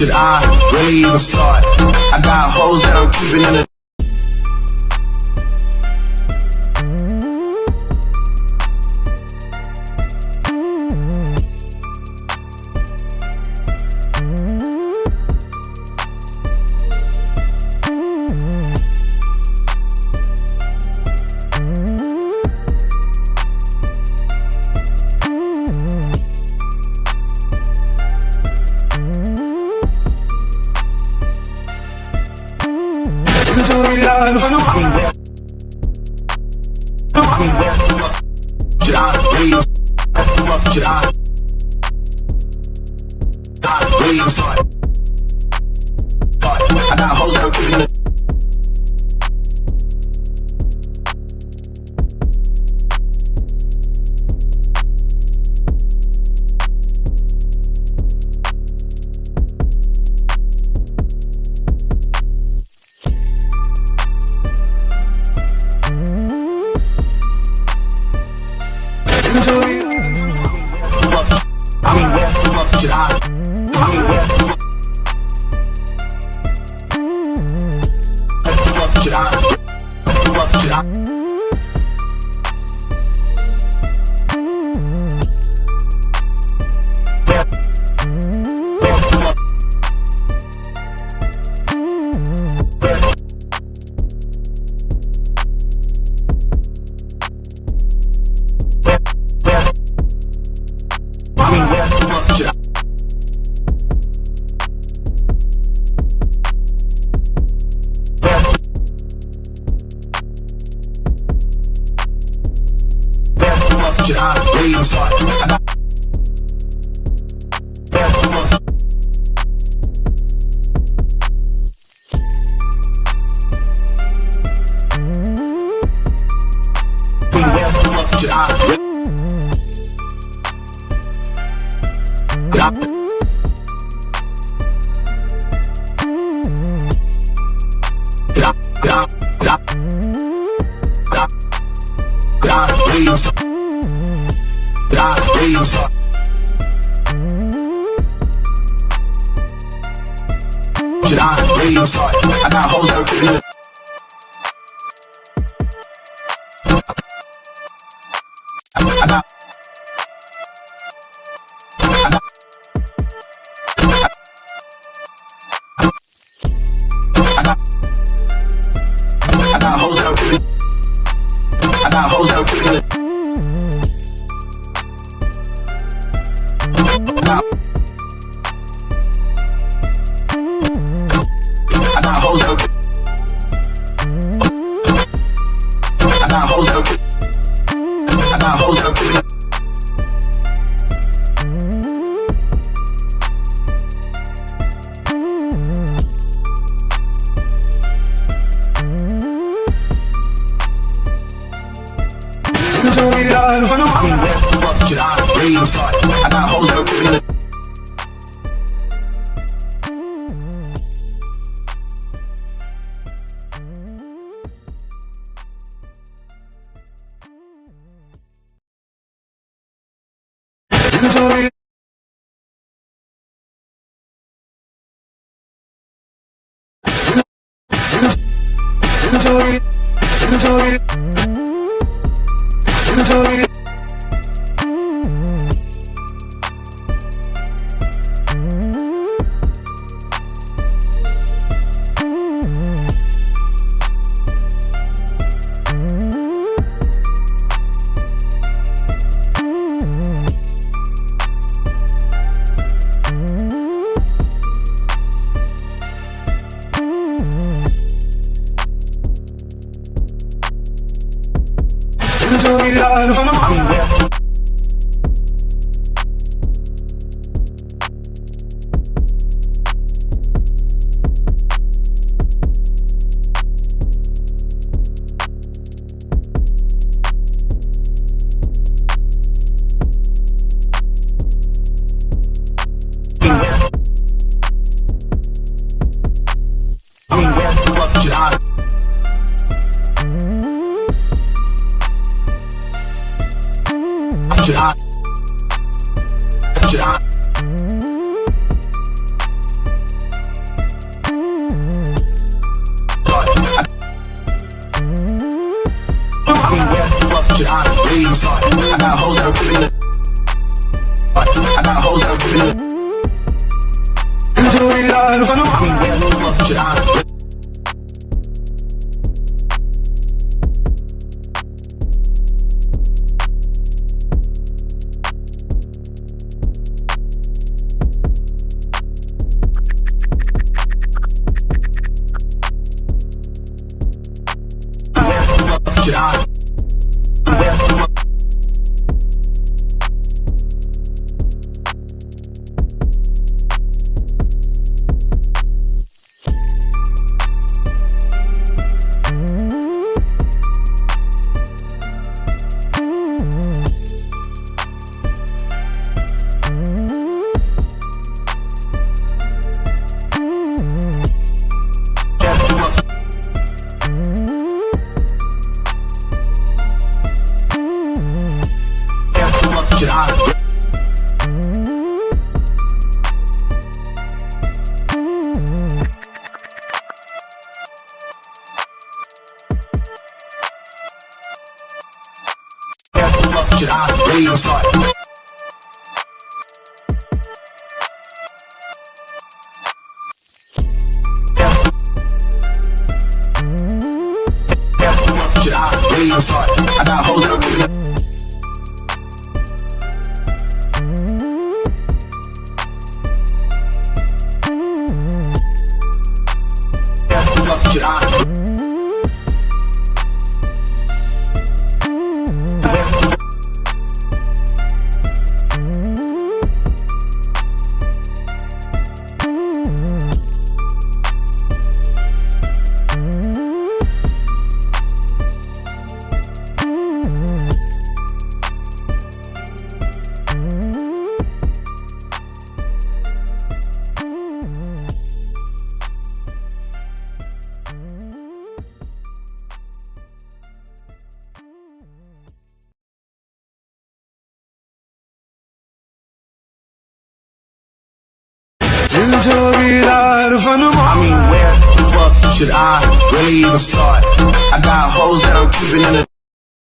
should I really even start? I got hoes that I'm keeping in the should I really should I really even start? I got hoes that I'm keeping in the should I really even start? I got should I should I really even start? I got hoes that are keeping in the I got hoes that are keeping I got hoes that are keeping it. I got hoes that are I got hoes that are I got hoes that are keeping it. I mean, where the fuck should I really even start? I got hoes that are keeping it. I mean, where the fuck should I should I? Should I? Should I? Should I really even start? Should I really even start? I got hoes that are really. Should I? I mean, where the fuck should I really even start? I got hoes that I'm keeping in the